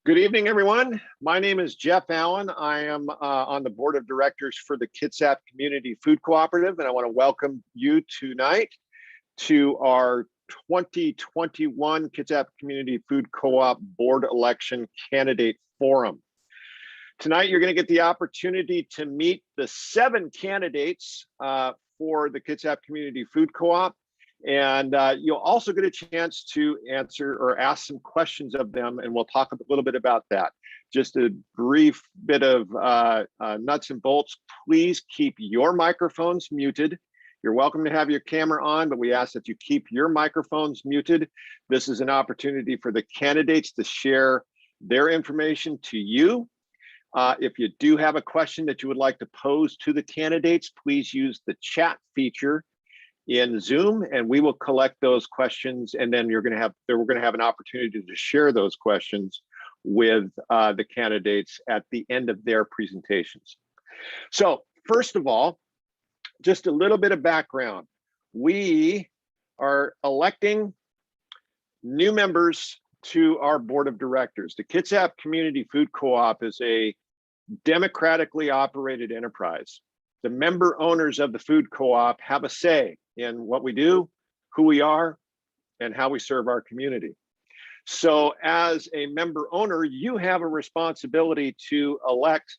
Good evening, everyone. My name is Jeff Allen. I am on the board of directors for the Kitsap Community Food Cooperative, and I want to welcome you tonight to our 2021 Kitsap Community Food Co-op Board Election Candidate Forum. Tonight, you're going to get the opportunity to meet the 7 candidates for the Kitsap Community Food Co-op. And you'll also get a chance to answer or ask some questions of them, and we'll talk a little bit about that. Just a brief bit of nuts and bolts. Please keep your microphones muted. You're welcome to have your camera on, but we ask that you keep your microphones muted. This is an opportunity for the candidates to share their information to you. If you do have a question that you would like to pose to the candidates, please use the chat feature in Zoom, and we will collect those questions, and then we're going to have an opportunity to share those questions with the candidates at the end of their presentations. So first of all, just a little bit of background. We are electing new members to our board of directors. The Kitsap Community Food Co-op is a democratically operated enterprise. The member owners of the food co-op have a say in what we do, who we are, and how we serve our community. So as a member owner, you have a responsibility to elect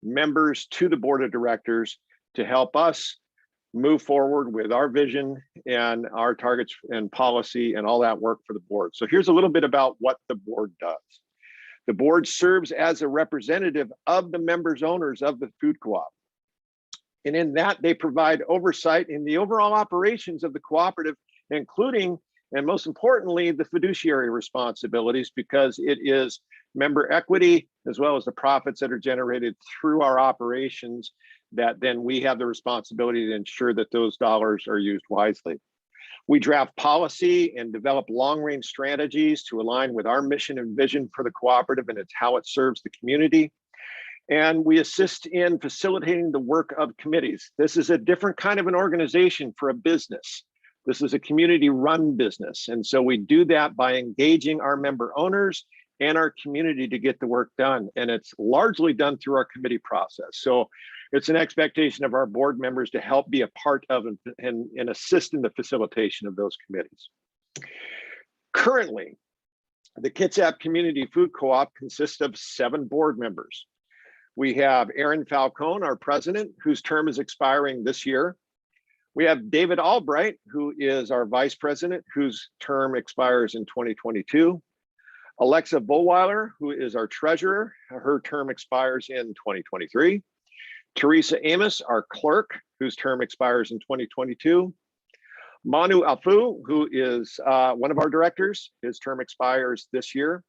members to the board of directors to help us move forward with our vision and our targets and policy and all that work for the board. So here's a little bit about what the board does. The board serves as a representative of the members owners of the food co-op. And in that, they provide oversight in the overall operations of the cooperative, including, and most importantly, the fiduciary responsibilities, because it is member equity, as well as the profits that are generated through our operations, that then we have the responsibility to ensure that those dollars are used wisely. We draft policy and develop long-range strategies to align with our mission and vision for the cooperative, and it's how it serves the community. And we assist in facilitating the work of committees. This is a different kind of an organization for a business. This is a community-run business. And so we do that by engaging our member owners and our community to get the work done. And it's largely done through our committee process. So it's an expectation of our board members to help be a part of and assist in the facilitation of those committees. Currently, the Kitsap Community Food Co-op consists of 7 board members. We have Aaron Falcone, our president, whose term is expiring this year. We have David Albright, who is our vice president, whose term expires in 2022. Alexa Bullweiler, who is our treasurer, her term expires in 2023. Teresa Amos, our clerk, whose term expires in 2022. Manu Alfu, who is one of our directors, his term expires this year.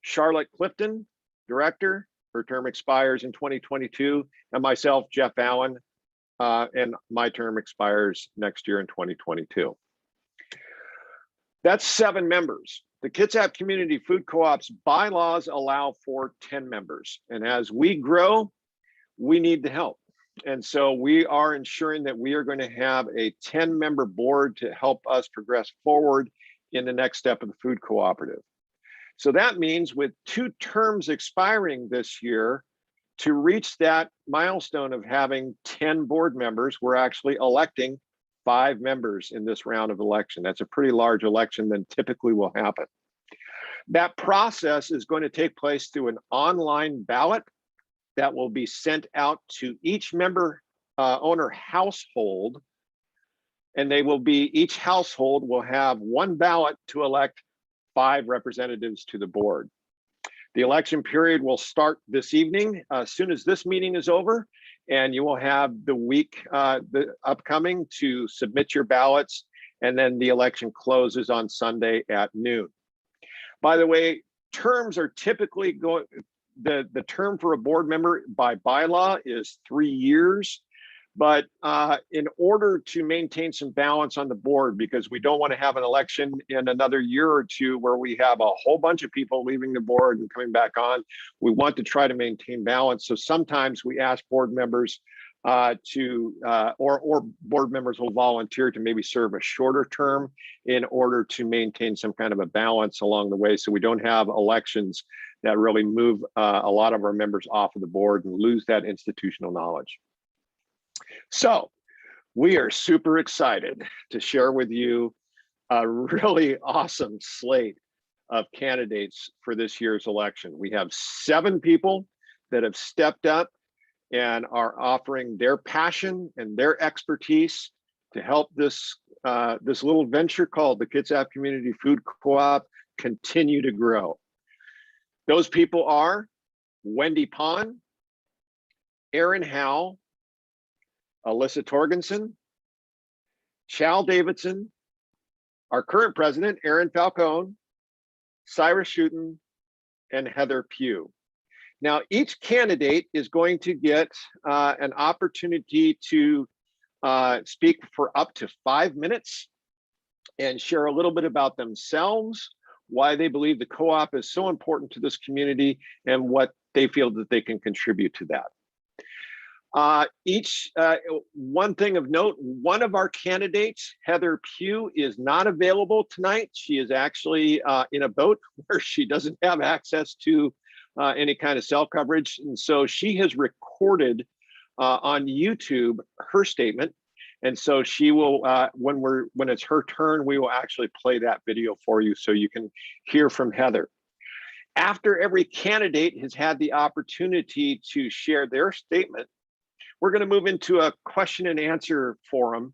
Charlotte Clifton, director, her term expires in 2022, and myself, Jeff Allen, and my term expires next year in 2022. That's 7 members. The Kitsap Community Food Co-op's bylaws allow for 10 members, and as we grow, we need the help. And so we are ensuring that we are going to have a 10-member board to help us progress forward in the next step of the food cooperative. So that means with 2 terms expiring this year, to reach that milestone of having 10 board members, we're actually electing 5 members in this round of election. That's a pretty large election than typically will happen. That process is going to take place through an online ballot that will be sent out to each member owner household, and each household will have 1 ballot to elect 5 representatives to the board. The election period will start this evening as soon as this meeting is over, and you will have the week the upcoming to submit your ballots, and then the election closes on Sunday at noon. By the way, terms are typically going, the term for a board member by bylaw is 3 years. But in order to maintain some balance on the board, because we don't want to have an election in another year or 2 where we have a whole bunch of people leaving the board and coming back on, we want to try to maintain balance. So sometimes we ask board members or board members will volunteer to maybe serve a shorter term in order to maintain some kind of a balance along the way, so we don't have elections that really move a lot of our members off of the board and lose that institutional knowledge. So we are super excited to share with you a really awesome slate of candidates for this year's election. We have 7 people that have stepped up and are offering their passion and their expertise to help this this little venture called the Kitsap Community Food Co-op continue to grow. Those people are Wendy Pond, Aaron Howell, Alyssa Torgensen, Chal Davidson, our current president, Aaron Falcone, Cyrus Schutten, and Heather Pugh. Now, each candidate is going to get an opportunity to speak for up to 5 minutes and share a little bit about themselves, why they believe the co-op is so important to this community, and what they feel that they can contribute to that. One thing of note, one of our candidates, Heather Pugh, is not available tonight. She is actually in a boat where she doesn't have access to any kind of cell coverage. And so she has recorded on YouTube her statement. And so she will, when it's her turn, we will actually play that video for you so you can hear from Heather. After every candidate has had the opportunity to share their statement, we're going to move into a question and answer forum.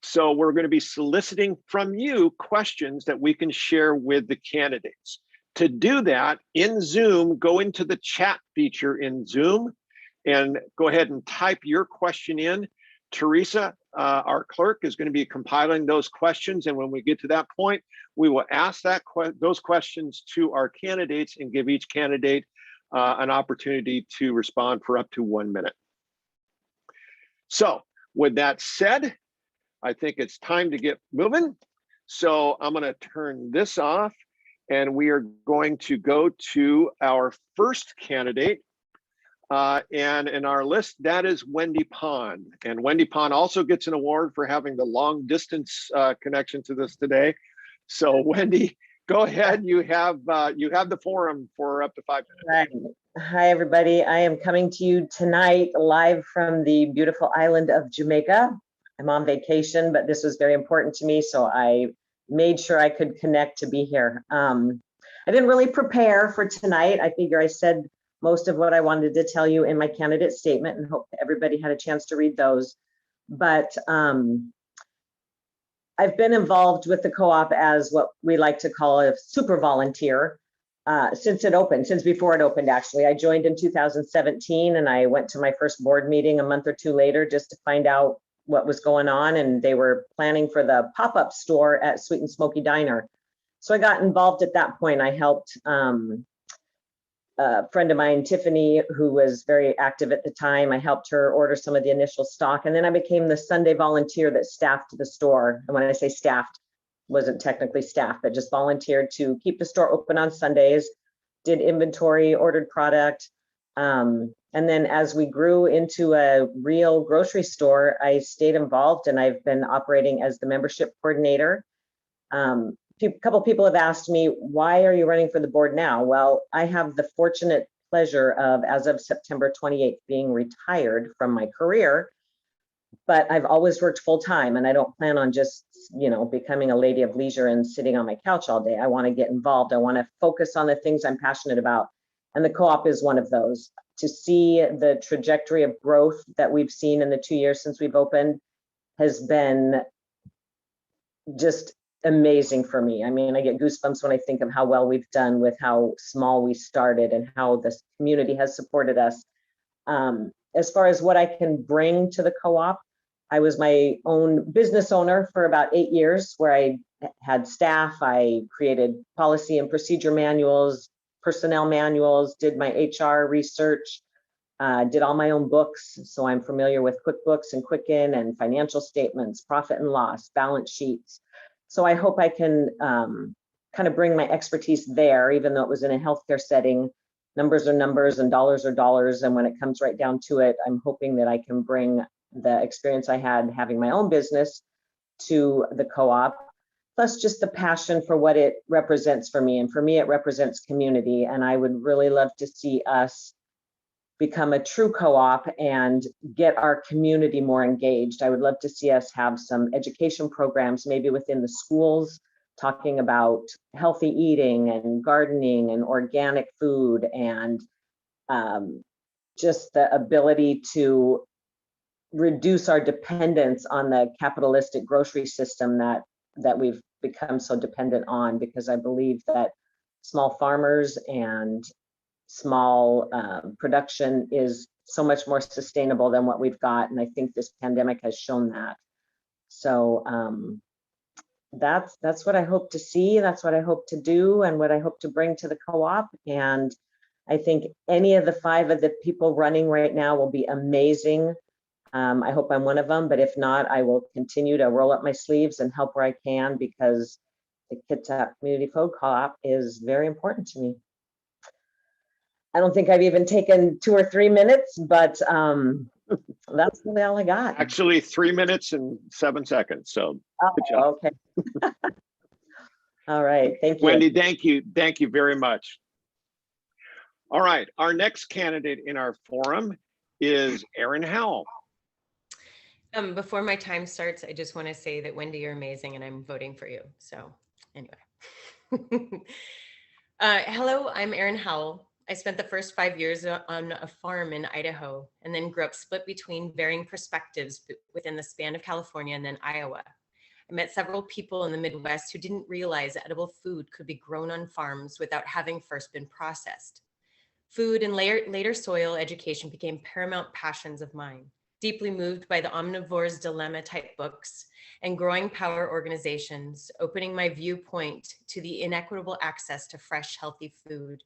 So we're going to be soliciting from you questions that we can share with the candidates. To do that in Zoom, go into the chat feature in Zoom and go ahead and type your question in. Teresa, our clerk, is going to be compiling those questions. And when we get to that point, we will ask those questions to our candidates and give each candidate an opportunity to respond for up to 1 minute. So with that said, I think it's time to get moving. So I'm going to turn this off and we are going to go to our first candidate. And in our list, that is Wendy Pond. And Wendy Pond also gets an award for having the long distance connection to this today. So Wendy, go ahead. You have the forum for up to 5 minutes. Right. Hi, everybody. I am coming to you tonight live from the beautiful island of Jamaica. I'm on vacation, but this was very important to me, so I made sure I could connect to be here. I didn't really prepare for tonight. I figure I said most of what I wanted to tell you in my candidate statement and hope everybody had a chance to read those. But I've been involved with the co-op as what we like to call a super volunteer since it opened, since before it opened, actually. I joined in 2017 and I went to my first board meeting a month or two later just to find out what was going on. And they were planning for the pop-up store at Sweet and Smoky Diner. So I got involved at that point. I helped a friend of mine, Tiffany, who was very active at the time. I helped her order some of the initial stock. And then I became the Sunday volunteer that staffed the store. And when I say staffed, wasn't technically staffed, but just volunteered to keep the store open on Sundays, did inventory, ordered product. And then as we grew into a real grocery store, I stayed involved and I've been operating as the membership coordinator. A couple people have asked me, why are you running for the board now? Well, I have the fortunate pleasure of, as of September 28th, being retired from my career, but I've always worked full time and I don't plan on just, becoming a lady of leisure and sitting on my couch all day. I want to get involved. I want to focus on the things I'm passionate about. And the co-op is one of those. To see the trajectory of growth that we've seen in the 2 years since we've opened has been just amazing for me. I mean, I get goosebumps when I think of how well we've done with how small we started and how this community has supported us. As far as what I can bring to the co-op, I was my own business owner for about 8 years, where I had staff. I created policy and procedure manuals, personnel manuals, did my HR research, did all my own books. So I'm familiar with QuickBooks and Quicken and financial statements, profit and loss, balance sheets. So I hope I can kind of bring my expertise there, even though it was in a healthcare setting. Numbers are numbers and dollars are dollars. And when it comes right down to it, I'm hoping that I can bring the experience I had having my own business to the co-op. plus just the passion for what it represents for me. And for me, it represents community. And I would really love to see us become a true co-op and get our community more engaged. I would love to see us have some education programs, maybe within the schools, talking about healthy eating and gardening and organic food, and just the ability to reduce our dependence on the capitalistic grocery system that we've become so dependent on, because I believe that small farmers and small production is so much more sustainable than what we've got. And I think this pandemic has shown that. So that's what I hope to see. That's what I hope to do and what I hope to bring to the co-op. And I think any of the 5 of the people running right now will be amazing. I hope I'm one of them, but if not, I will continue to roll up my sleeves and help where I can, because the Kitsap Community Food Co-op is very important to me. I don't think I've even taken 2 or 3 minutes, but that's really all I got. Actually, 3 minutes and 7 seconds. So good job. Okay. All right. Thank you. Wendy, thank you. Thank you very much. All right. Our next candidate in our forum is Erin Howell. Before my time starts, I just want to say that Wendy, you're amazing and I'm voting for you. So anyway. Hello, I'm Erin Howell. I spent the first 5 years on a farm in Idaho and then grew up split between varying perspectives within the span of California and then Iowa. I met several people in the Midwest who didn't realize edible food could be grown on farms without having first been processed. Food and later soil education became paramount passions of mine, deeply moved by the omnivore's dilemma type books and growing power organizations, opening my viewpoint to the inequitable access to fresh, healthy food.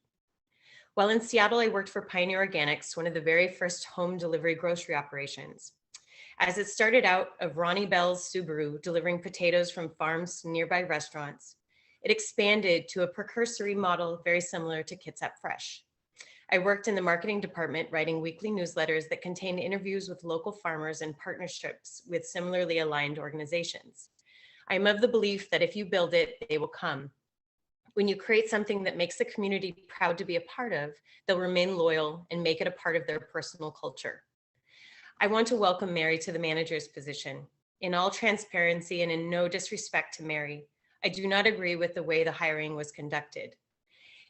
While in Seattle, I worked for Pioneer Organics, one of the very first home delivery grocery operations. As it started out of Ronnie Bell's Subaru delivering potatoes from farms to nearby restaurants, it expanded to a precursory model very similar to Kitsap Fresh. I worked in the marketing department, writing weekly newsletters that contained interviews with local farmers and partnerships with similarly aligned organizations. I'm of the belief that if you build it, they will come. When you create something that makes the community proud to be a part of, they'll remain loyal and make it a part of their personal culture. I want to welcome Mary to the manager's position. In all transparency and in no disrespect to Mary, I do not agree with the way the hiring was conducted.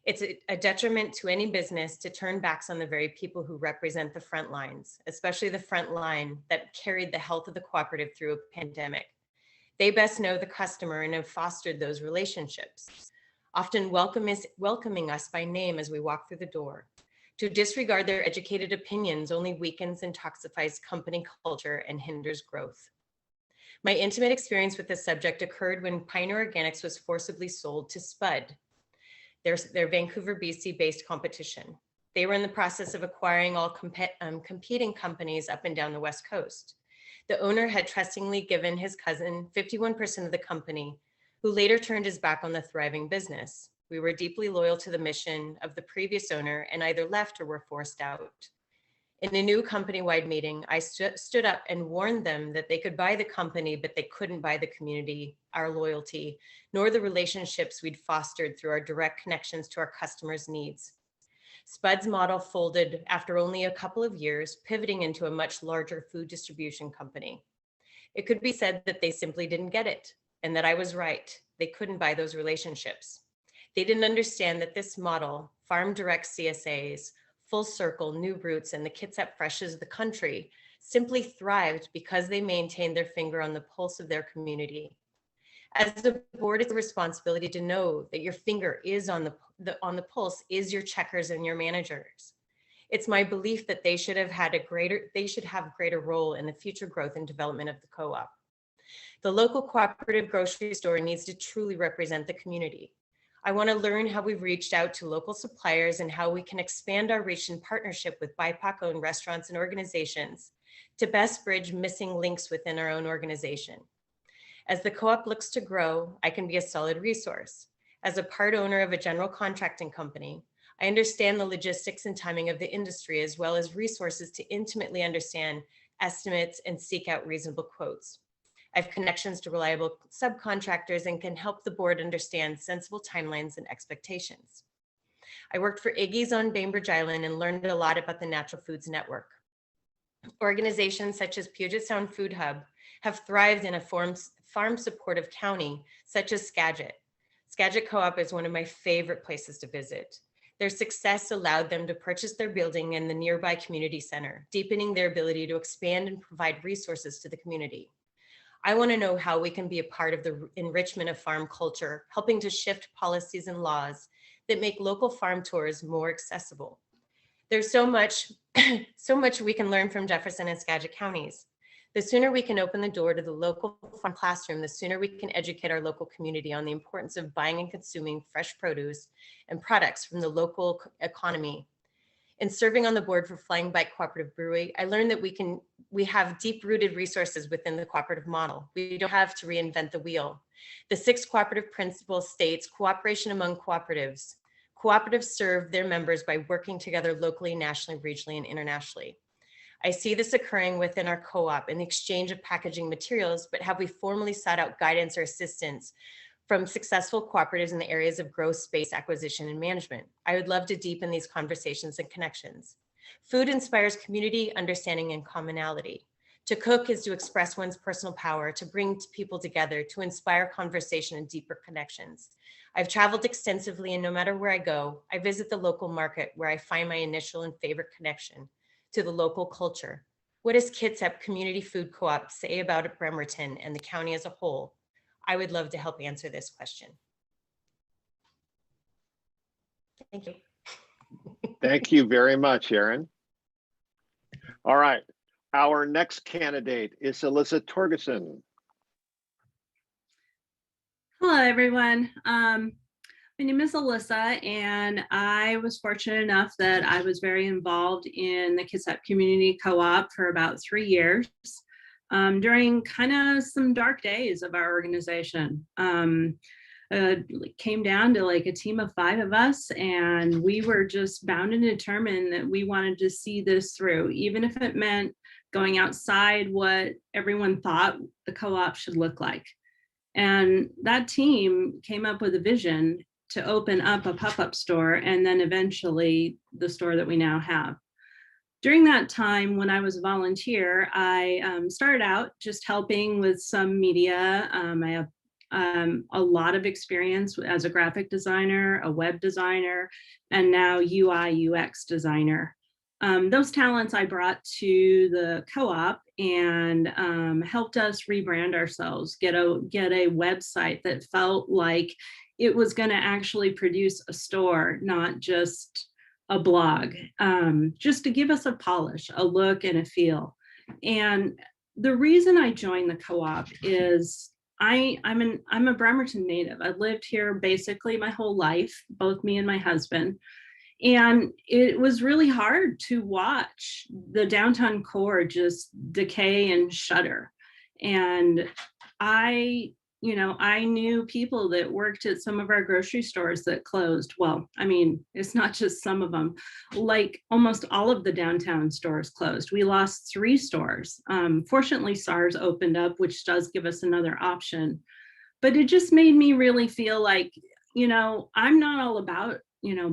It's a detriment to any business to turn backs on the very people who represent the front lines, especially the front line that carried the health of the cooperative through a pandemic. They best know the customer and have fostered those relationships, often welcoming us by name as we walk through the door. To disregard their educated opinions only weakens and toxifies company culture and hinders growth. My intimate experience with this subject occurred when Pioneer Organics was forcibly sold to Spud, their Vancouver, BC based competition. They were in the process of acquiring all competing companies up and down the West Coast. The owner had trustingly given his cousin 51% of the company, who later turned his back on the thriving business. We were deeply loyal to the mission of the previous owner and either left or were forced out. In a new company-wide meeting, I stood up and warned them that they could buy the company, but they couldn't buy the community, our loyalty, nor the relationships we'd fostered through our direct connections to our customers' needs. Spud's model folded after only a couple of years, pivoting into a much larger food distribution company. It could be said that they simply didn't get it, and that I was right. They couldn't buy those relationships. They didn't understand that this model, farm direct CSAs, Full Circle, New Roots, and the Kitsap Freshes of the country simply thrived because they maintained their finger on the pulse of their community. As a board, it's a responsibility to know that your finger is on the pulse is your checkers and your managers. It's my belief that they should have greater role in the future growth and development of the co-op. The local cooperative grocery store needs to truly represent the community. I want to learn how we've reached out to local suppliers and how we can expand our reach in partnership with BIPOC-owned restaurants and organizations to best bridge missing links within our own organization. As the co-op looks to grow, I can be a solid resource. As a part owner of a general contracting company, I understand the logistics and timing of the industry, as well as resources to intimately understand estimates and seek out reasonable quotes. I have connections to reliable subcontractors and can help the board understand sensible timelines and expectations. I worked for Iggy's on Bainbridge Island and learned a lot about the Natural Foods Network. Organizations such as Puget Sound Food Hub have thrived in a farm supportive county such as Skagit. Skagit Co-op is one of my favorite places to visit. Their success allowed them to purchase their building in the nearby community center, deepening their ability to expand and provide resources to the community. I want to know how we can be a part of the enrichment of farm culture, helping to shift policies and laws that make local farm tours more accessible. There's so much we can learn from Jefferson and Skagit counties. The sooner we can open the door to the local farm classroom, the sooner we can educate our local community on the importance of buying and consuming fresh produce and products from the local economy. In serving on the board for Flying Bike Cooperative Brewery, I learned that we have deep-rooted resources within the cooperative model. We don't have to reinvent the wheel. The 6 cooperative principle states cooperation among cooperatives. Cooperatives serve their members by working together locally, nationally, regionally, and internationally. I see this occurring within our co-op in the exchange of packaging materials, but have we formally sought out guidance or assistance from successful cooperatives in the areas of growth, space, acquisition, and management? I would love to deepen these conversations and connections. Food inspires community, understanding, and commonality. To cook is to express one's personal power, to bring people together, to inspire conversation and deeper connections. I've traveled extensively, and no matter where I go, I visit the local market where I find my initial and favorite connection to the local culture. What does Kitsap Community Food Co-op say about Bremerton and the county as a whole? I would love to help answer this question. Thank you. Thank you very much, Erin. All right, our next candidate is Alyssa Torgerson. Hello, everyone. My name is Alyssa, and I was fortunate enough that I was very involved in the Kitsap Community Co-op for about 3 years during kind of some dark days of our organization. It came down to like a team of 5 of us, and we were just bound and determined that we wanted to see this through, even if it meant going outside what everyone thought the co-op should look like. And that team came up with a vision to open up a pop-up store, and then eventually the store that we now have. During that time, when I was a volunteer, I started out just helping with some media. I have a lot of experience as a graphic designer, a web designer, and now UI UX designer. Those talents I brought to the co-op and helped us rebrand ourselves, get a website that felt like it was going to actually produce a store, not just a blog, just to give us a polish, a look, and a feel. And the reason I joined the co-op is I'm a Bremerton native. I've lived here basically my whole life, both me and my husband. And it was really hard to watch the downtown core just decay and shudder. And I knew people that worked at some of our grocery stores that closed. Well, I mean, it's not just some of them, like almost all of the downtown stores closed. We lost 3 stores. Fortunately, SARS opened up, which does give us another option. But it just made me really feel like, I'm not all about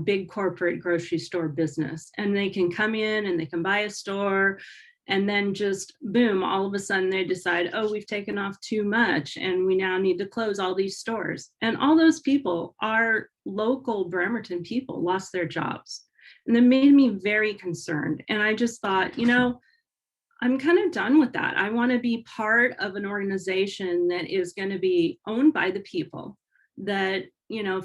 big corporate grocery store business, and they can come in and they can buy a store, and then just boom, all of a sudden they decide, oh, we've taken off too much and we now need to close all these stores. And all those people are local Bremerton people, lost their jobs. And that made me very concerned. And I just thought, I'm kind of done with that. I want to be part of an organization that is going to be owned by the people, that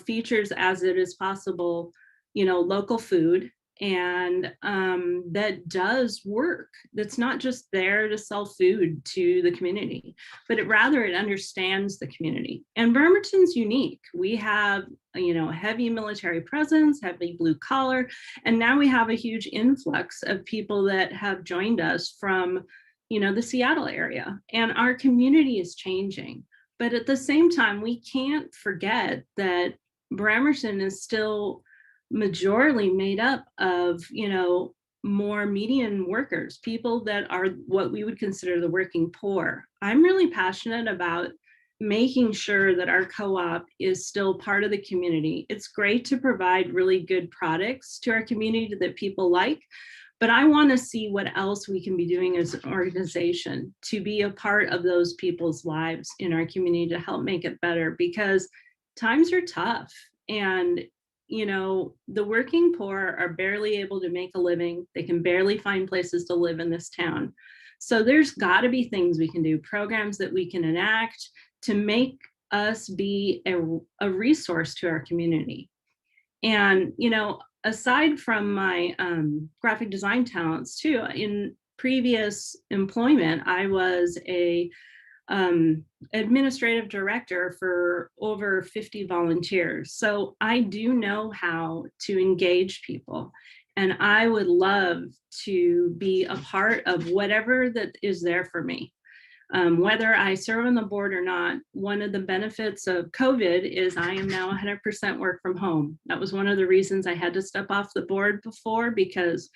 features as it is possible, local food, and that does work. That's not just there to sell food to the community, but it understands the community. And Bremerton's unique. We have, a heavy military presence, heavy blue collar, and now we have a huge influx of people that have joined us from, the Seattle area, and our community is changing. But at the same time, we can't forget that Bremerton is still majorly made up of, more median workers, people that are what we would consider the working poor. I'm really passionate about making sure that our co-op is still part of the community. It's great to provide really good products to our community that people like, but I want to see what else we can be doing as an organization to be a part of those people's lives in our community to help make it better, because times are tough. And you know, the working poor are barely able to make a living. They can barely find places to live in this town. So there's got to be things we can do, programs that we can enact to make us be a resource to our community. And, you know, aside from my graphic design talents too, in previous employment, I was a administrative director for over 50 volunteers. So I do know how to engage people. And I would love to be a part of whatever that is there for me. Whether I serve on the board or not, one of the benefits of COVID is I am now 100% work from home. That was one of the reasons I had to step off the board before, because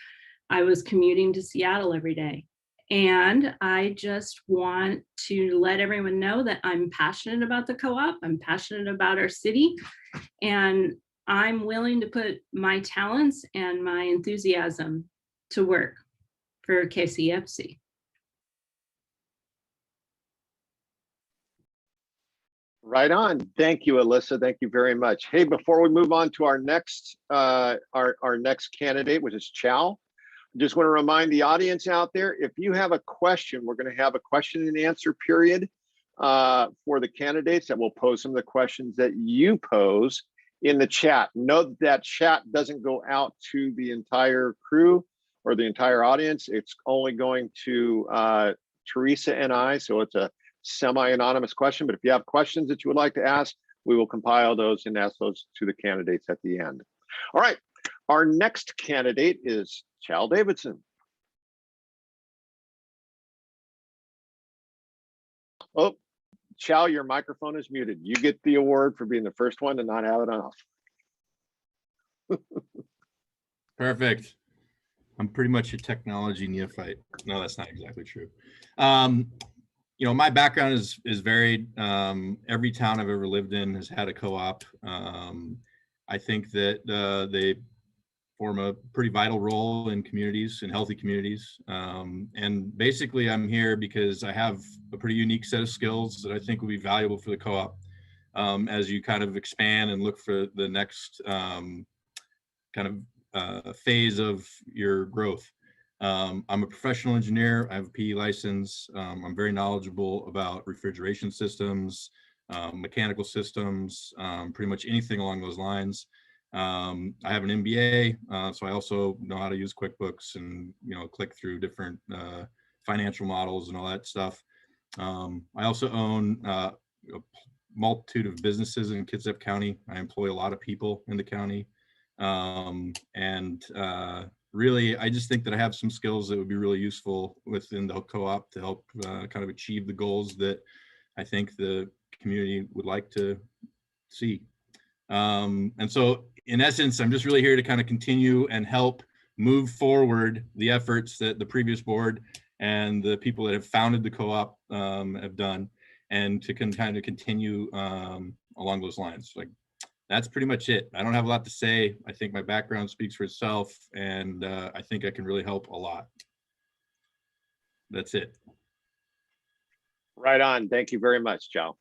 I was commuting to Seattle every day. And I just want to let everyone know that I'm passionate about the co-op. I'm passionate about our city, and I'm willing to put my talents and my enthusiasm to work for KCFC. Right on. Thank you, Alyssa. Thank you very much. Hey, before we move on to our next candidate, which is Chow, I just want to remind the audience out there, if you have a question, we're going to have a question and answer period for the candidates that will pose some of the questions that you pose in the chat. Note that chat doesn't go out to the entire crew or the entire audience. It's only going to Teresa and I, so it's a semi-anonymous question, but if you have questions that you would like to ask, we will compile those and ask those to the candidates at the end. All right, our next candidate is Chow Davidson. Oh, Chow, your microphone is muted. You get the award for being the first one to not have it off. Perfect. I'm pretty much a technology neophyte. No, that's not exactly true. You know, my background is varied. Every town I've ever lived in has had a co-op. I think that they form a pretty vital role in communities, in healthy communities. And basically I'm here because I have a pretty unique set of skills that I think will be valuable for the co-op as you kind of expand and look for the next phase of your growth. I'm a professional engineer. I have a PE license. I'm very knowledgeable about refrigeration systems, mechanical systems, pretty much anything along those lines. I have an MBA, so I also know how to use QuickBooks and, you know, click through different financial models and all that stuff. I also own a multitude of businesses in Kitsap County. I employ a lot of people in the county. Really, I just think that I have some skills that would be really useful within the co-op to help kind of achieve the goals that I think the community would like to see. And so in essence, I'm just really here to kind of continue and help move forward the efforts that the previous board and the people that have founded the co-op have done, and to kind of continue along those lines. Like, that's pretty much it. I don't have a lot to say. I think my background speaks for itself, and I think I can really help a lot. That's it. Right on. Thank you very much, Chow.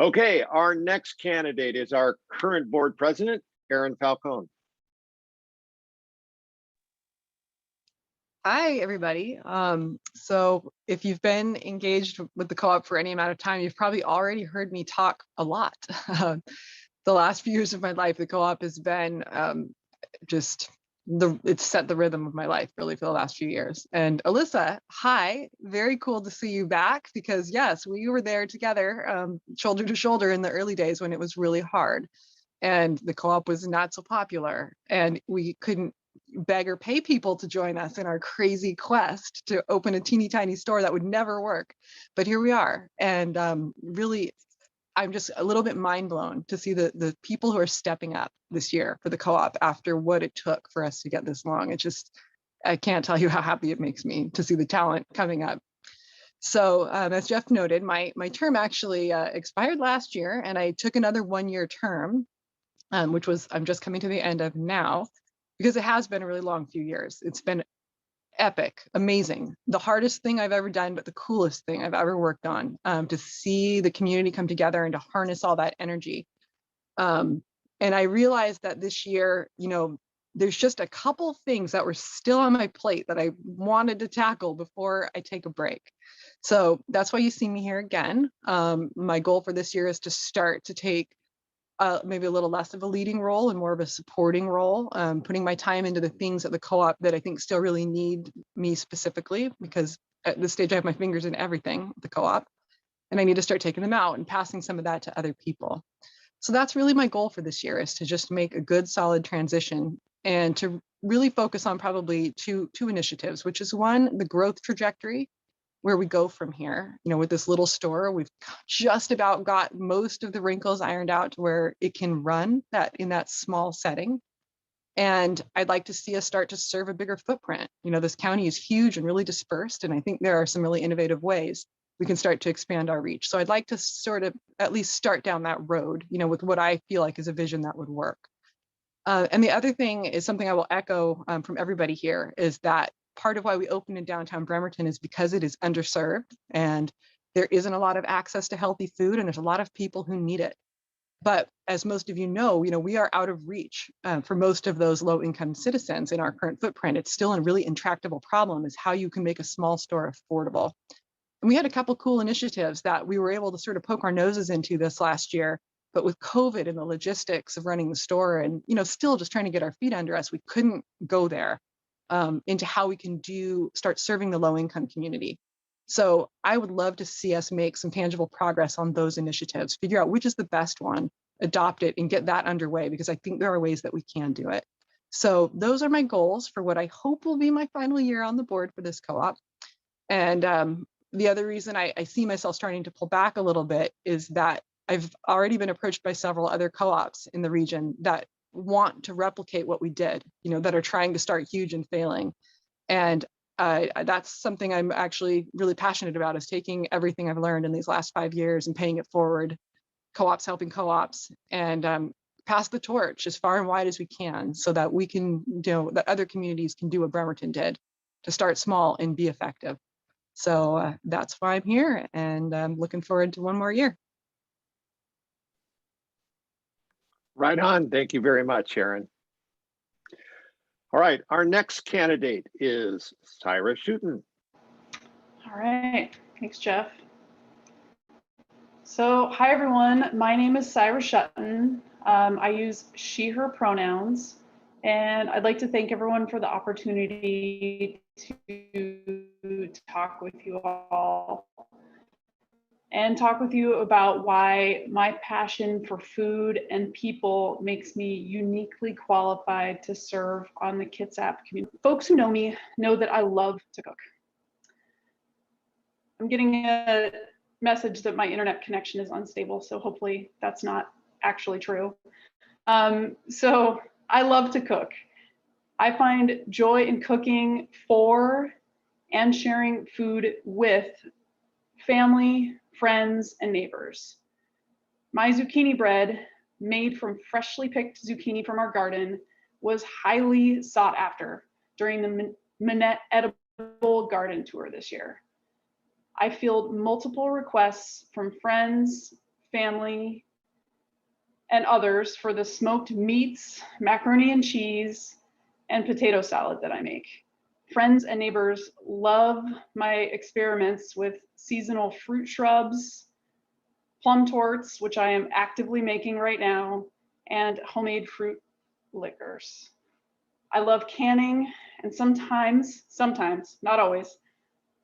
Okay, our next candidate is our current board president, Erin Falcone. Hi, everybody. So if you've been engaged with the co-op for any amount of time, you've probably already heard me talk a lot. The last few years of my life, the co-op has been it's set the rhythm of my life really for the last few years. And Alyssa, hi, very cool to see you back, because yes, we were there together, shoulder to shoulder in the early days when it was really hard and the co-op was not so popular and we couldn't beg or pay people to join us in our crazy quest to open a teeny tiny store that would never work. But here we are, and really I'm just a little bit mind blown to see the people who are stepping up this year for the co-op after what it took for us to get this long. It just, I can't tell you how happy it makes me to see the talent coming up. So as Jeff noted, my term actually expired last year, and I took another 1-year term, which was I'm just coming to the end of now, because it has been a really long few years. It's been epic, amazing, the hardest thing I've ever done, but the coolest thing I've ever worked on, to see the community come together and to harness all that energy. And I realized that this year, you know, there's just a couple things that were still on my plate that I wanted to tackle before I take a break. So that's why you see me here again. My goal for this year is to start to take maybe a little less of a leading role and more of a supporting role, putting my time into the things at the co-op that I think still really need me specifically, because at this stage I have my fingers in everything at the co-op, and I need to start taking them out and passing some of that to other people. So that's really my goal for this year, is to just make a good solid transition and to really focus on probably two initiatives, which is one, the growth trajectory, where we go from here. You know, with this little store, we've just about got most of the wrinkles ironed out to where it can run that in that small setting. And I'd like to see us start to serve a bigger footprint. You know, this county is huge and really dispersed, and I think there are some really innovative ways we can start to expand our reach. So I'd like to sort of at least start down that road, you know, with what I feel like is a vision that would work. And the other thing is something I will echo from everybody here, is that part of why we opened in downtown Bremerton is because it is underserved and there isn't a lot of access to healthy food, and there's a lot of people who need it. But as most of you know, we are out of reach for most of those low-income citizens in our current footprint. It's still a really intractable problem, is how you can make a small store affordable. And we had a couple cool initiatives that we were able to sort of poke our noses into this last year. But with COVID and the logistics of running the store and, you know, still just trying to get our feet under us, we couldn't go there into how we can start serving the low income community. So I would love to see us make some tangible progress on those initiatives, figure out which is the best one, adopt it, and get that underway, because I think there are ways that we can do it. So those are my goals for what I hope will be my final year on the board for this co-op. And the other reason I see myself starting to pull back a little bit is that I've already been approached by several other co-ops in the region that want to replicate what we did, you know, that are trying to start huge and failing. And that's something I'm actually really passionate about, is taking everything I've learned in these last 5 years and paying it forward, co-ops helping co-ops, and pass the torch as far and wide as we can, so that we can, you know, that other communities can do what Bremerton did, to start small and be effective. So that's why I'm here, and I'm looking forward to one more year. Right on. Thank you very much, Erin. All right, our next candidate is Syra Schutten. All right, thanks, Jeff. So, hi everyone, my name is Syra Schutten. I use she, her pronouns, and I'd like to thank everyone for the opportunity to talk with you all and talk with you about why my passion for food and people makes me uniquely qualified to serve on the Kitsap community. Folks who know me know that I love to cook. I'm getting a message that my internet connection is unstable, so hopefully that's not actually true. So I love to cook. I find joy in cooking for and sharing food with family, friends, and neighbors. My zucchini bread, made from freshly picked zucchini from our garden, was highly sought after during the Minette Edible Garden Tour this year. I fielded multiple requests from friends, family, and others for the smoked meats, macaroni and cheese, and potato salad that I make. Friends and neighbors love my experiments with seasonal fruit shrubs, plum torts, which I am actively making right now, and homemade fruit liquors. I love canning and sometimes, not always,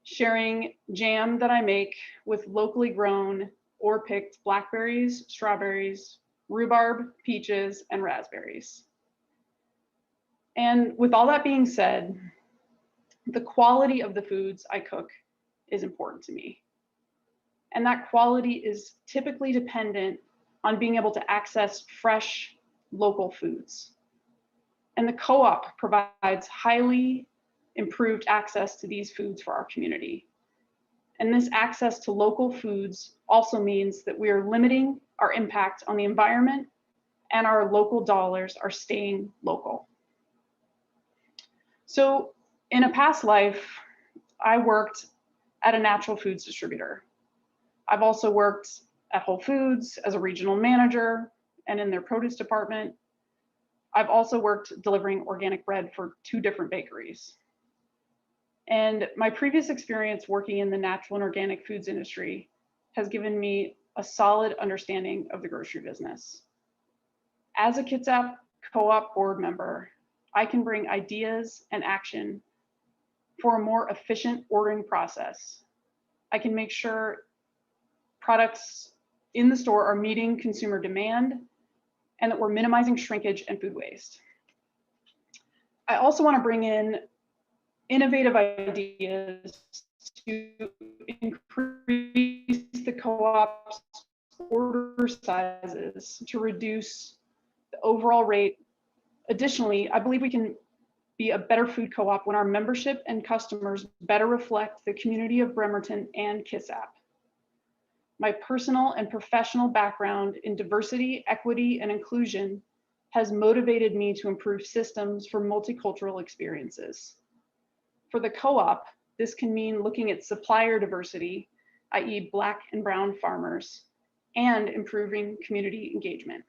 sharing jam that I make with locally grown or picked blackberries, strawberries, rhubarb, peaches, and raspberries. And with all that being said, the quality of the foods I cook is important to me. And that quality is typically dependent on being able to access fresh local foods. And the co-op provides highly improved access to these foods for our community. And this access to local foods also means that we are limiting our impact on the environment and our local dollars are staying local. So in a past life, I worked at a natural foods distributor. I've also worked at Whole Foods as a regional manager and in their produce department. I've also worked delivering organic bread for 2 different bakeries. And my previous experience working in the natural and organic foods industry has given me a solid understanding of the grocery business. As a Kitsap Co-op board member, I can bring ideas and action for a more efficient ordering process. I can make sure products in the store are meeting consumer demand and that we're minimizing shrinkage and food waste. I also want to bring in innovative ideas to increase the co-op's order sizes to reduce the overall rate. Additionally, I believe we can be a better food co-op when our membership and customers better reflect the community of Bremerton and Kitsap. My personal and professional background in diversity, equity, and inclusion has motivated me to improve systems for multicultural experiences. For the co-op, this can mean looking at supplier diversity, i.e. Black and brown farmers, and improving community engagement.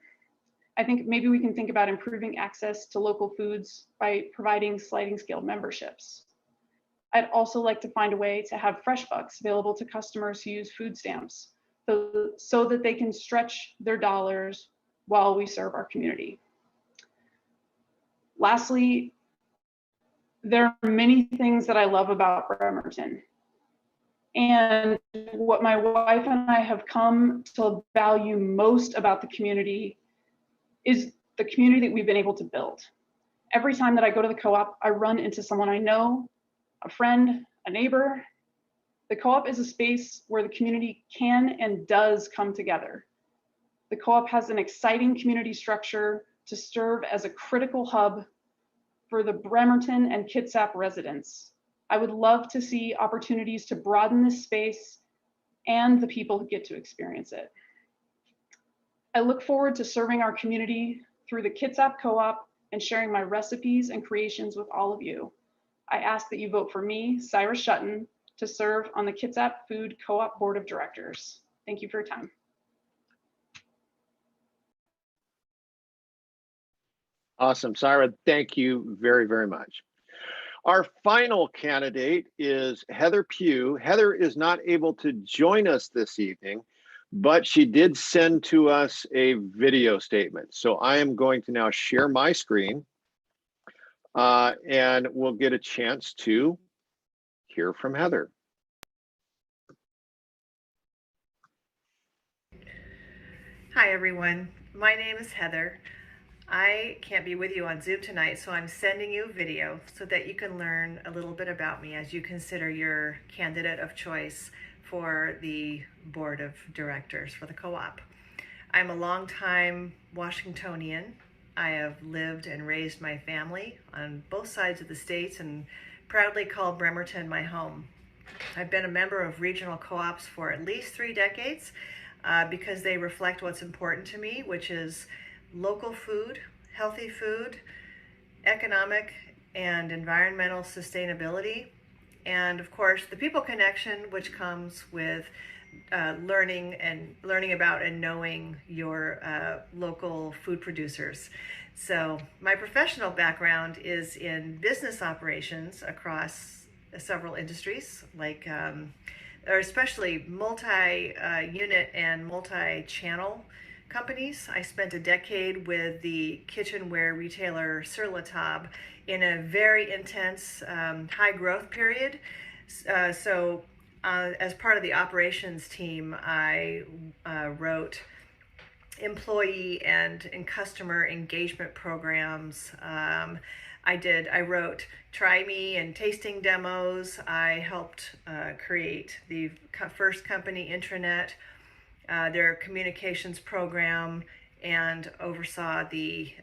I think maybe we can think about improving access to local foods by providing sliding scale memberships. I'd also like to find a way to have fresh bucks available to customers who use food stamps so that they can stretch their dollars while we serve our community. Lastly, there are many things that I love about Bremerton. And what my wife and I have come to value most about the community is the community that we've been able to build. Every time that I go to the co-op, I run into someone I know, a friend, a neighbor. The co-op is a space where the community can and does come together. The co-op has an exciting community structure to serve as a critical hub for the Bremerton and Kitsap residents. I would love to see opportunities to broaden this space and the people who get to experience it. I look forward to serving our community through the Kitsap Co-op and sharing my recipes and creations with all of you. I ask that you vote for me, Cyrus Shutton, to serve on the Kitsap Food Co-op Board of Directors. Thank you for your time. Awesome, Syra. Thank you very, very much. Our final candidate is Heather Pugh. Heather is not able to join us this evening, but she did send to us a video statement. So I am going to now share my screen and we'll get a chance to hear from Heather. Hi everyone, my name is Heather. I can't be with you on Zoom tonight, so I'm sending you a video so that you can learn a little bit about me as you consider your candidate of choice for the board of directors for the co-op. I'm a longtime Washingtonian. I have lived and raised my family on both sides of the states and proudly call Bremerton my home. I've been a member of regional co-ops for at least 3 decades because they reflect what's important to me, which is local food, healthy food, economic and environmental sustainability, and of course the people connection, which comes with learning about and knowing your local food producers. So my professional background is in business operations across several industries, like or especially multi-unit and multi-channel companies. I spent a decade with the kitchenware retailer Sur La Table in a very intense high growth period. As part of the operations team, I wrote employee and customer engagement programs. I wrote Try Me and tasting demos. I helped create the first company intranet, their communications program, and oversaw the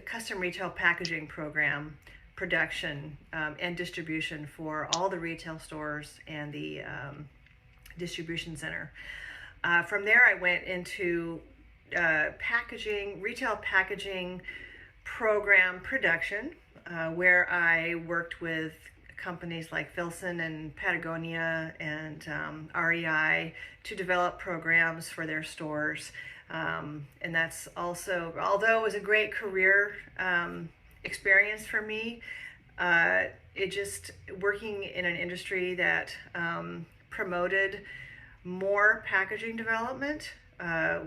custom retail packaging program production and distribution for all the retail stores and the distribution center. From there, I went into retail packaging program production, where I worked with companies like Filson and Patagonia and REI to develop programs for their stores. And that's also, although it was a great career experience for me, it just working in an industry that promoted more packaging development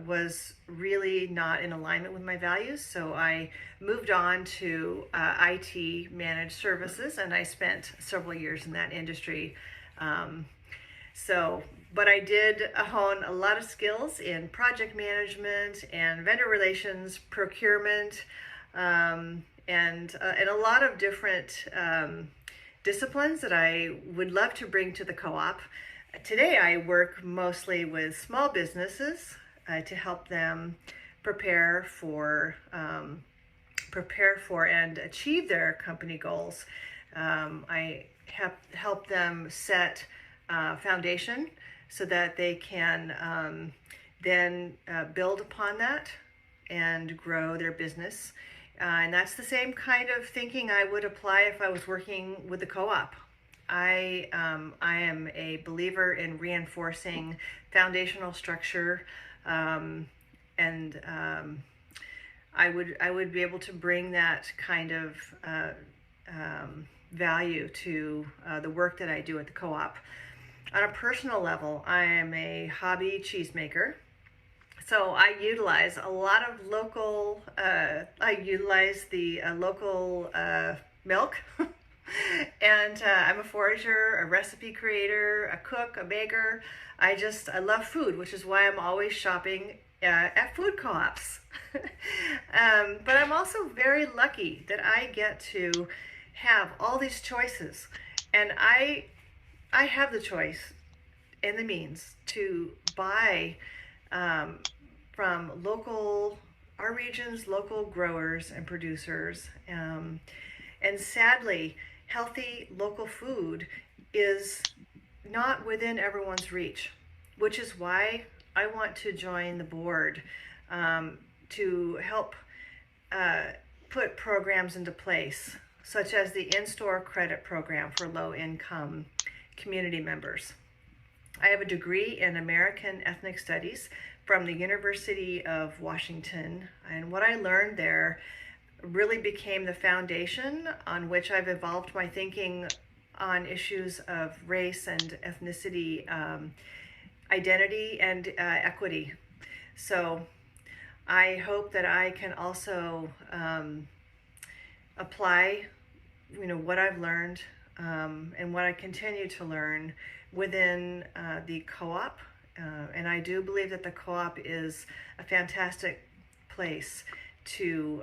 was really not in alignment with my values. So I moved on to IT managed services, and I spent several years in that industry. But I did hone a lot of skills in project management and vendor relations, procurement, and a lot of different disciplines that I would love to bring to the co-op. Today, I work mostly with small businesses to help them prepare for and achieve their company goals. I help them set foundation so that they can then build upon that and grow their business. And that's the same kind of thinking I would apply if I was working with the co-op. I am a believer in reinforcing foundational structure, and I would be able to bring that kind of value to the work that I do at the co-op. On a personal level, I am a hobby cheesemaker. So I utilize a lot of local, I utilize the local milk. And I'm a forager, a recipe creator, a cook, a baker. I love food, which is why I'm always shopping at food co-ops. But I'm also very lucky that I get to have all these choices. And I have the choice and the means to buy from our region's local growers and producers. And sadly, healthy local food is not within everyone's reach, which is why I want to join the board to help put programs into place, such as the in-store credit program for low-income community members. I have a degree in American Ethnic Studies from the University of Washington, and what I learned there really became the foundation on which I've evolved my thinking on issues of race and ethnicity, identity and equity. So I hope that I can also apply, what I've learned and what I continue to learn within the co-op. And I do believe that the co-op is a fantastic place to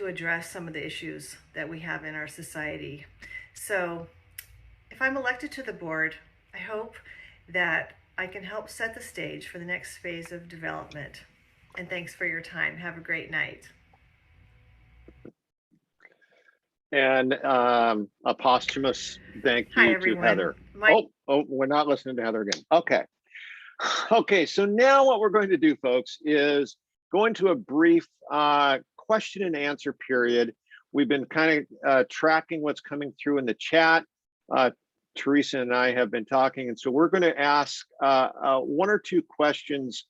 address some of the issues that we have in our society. So if I'm elected to the board, I hope that I can help set the stage for the next phase of development. And thanks for your time. Have a great night. And a posthumous thank Hi, you to everyone. Heather. Oh, we're not listening to Heather again. Okay, so now what we're going to do, folks, is go into a brief question and answer period. We've been kind of tracking what's coming through in the chat. Teresa and I have been talking, and so we're going to ask one or two questions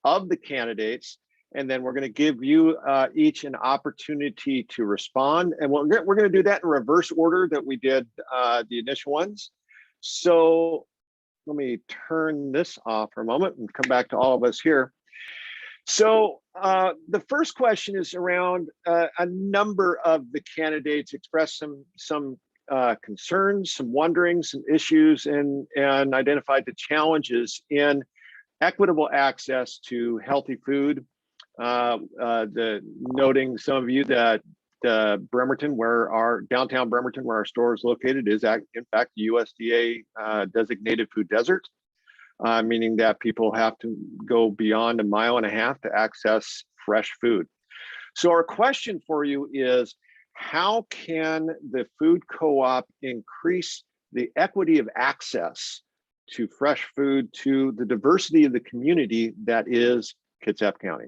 of the candidates, and then we're going to give you each an opportunity to respond. And we're going to do that in reverse order that we did the initial ones. So let me turn this off for a moment and come back to all of us here. So the first question is around a number of the candidates expressed some concerns, some wonderings, some issues, and identified the challenges in equitable access to healthy food. Noting some of you that Bremerton, downtown Bremerton, where our store is located, is in fact USDA designated food desert, meaning that people have to go beyond 1.5 miles to access fresh food. So our question for you is, how can the food co-op increase the equity of access to fresh food to the diversity of the community that is Kitsap County?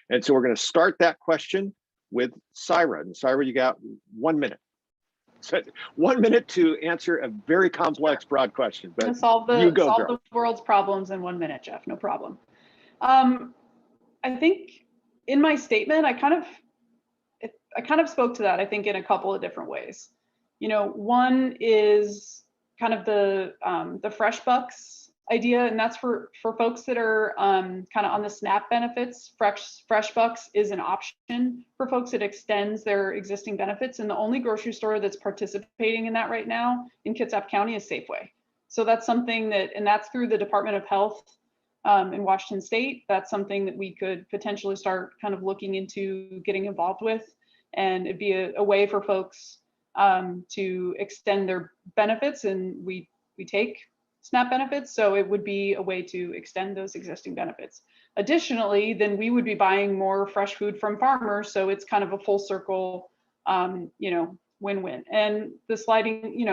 And so we're going to start that question with Syra. And Syra, you got 1 minute. So 1 minute to answer a very complex, broad question. But solve you go, solve girl. the world's problems in 1 minute, Jeff. No problem. I think in my statement, I kind of spoke to that, I think, in a couple of different ways. You know, one is kind of the fresh bucks idea, and that's for folks that are kind of on the SNAP benefits. Fresh bucks is an option for folks that extends their existing benefits, and the only grocery store that's participating in that right now in Kitsap County is Safeway. So that's something and that's through the Department of Health in Washington State. That's something that we could potentially start kind of looking into getting involved with, and it'd be a way for folks to extend their benefits, and we take SNAP benefits, so it would be a way to extend those existing benefits. Additionally, then we would be buying more fresh food from farmers, so it's kind of a full circle, win-win. And the sliding,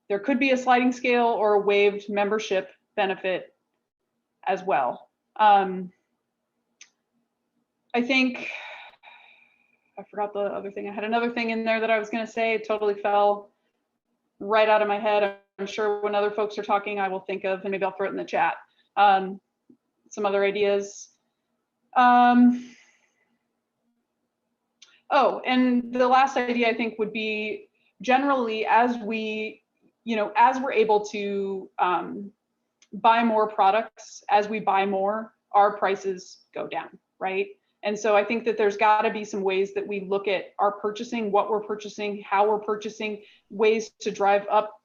there could be a sliding scale or a waived membership benefit as well. I think I forgot the other thing. I had another thing in there that I was going to say. It totally fell right out of my head. I'm sure when other folks are talking, I will think of, and maybe I'll throw it in the chat. Some other ideas. Oh, and the last idea I think would be, generally, as we're able to buy more products, as we buy more, our prices go down, right? And so I think that there's got to be some ways that we look at our purchasing, what we're purchasing, how we're purchasing, ways to drive up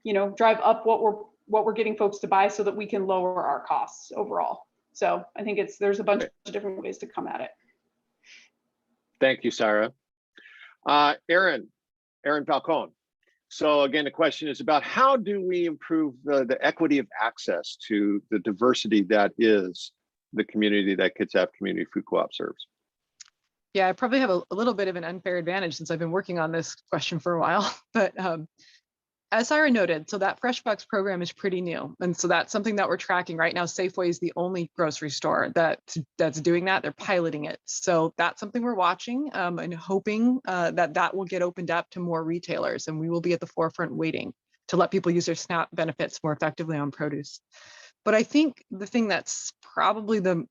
what we're getting folks to buy, so that we can lower our costs overall. So I think there's a bunch of different ways to come at it. Thank you, Syra. Aaron Falcone. So again, the question is about how do we improve the equity of access to the diversity that is the community that Kitsap Community Food Co-op serves? Yeah, I probably have a little bit of an unfair advantage since I've been working on this question for a while, but as Syra noted, so that Fresh Bucks program is pretty new. And so that's something that we're tracking right now. Safeway is the only grocery store that's doing that. They're piloting it. So that's something we're watching and hoping that will get opened up to more retailers. And we will be at the forefront waiting to let people use their SNAP benefits more effectively on produce. But I think the thing that's probably the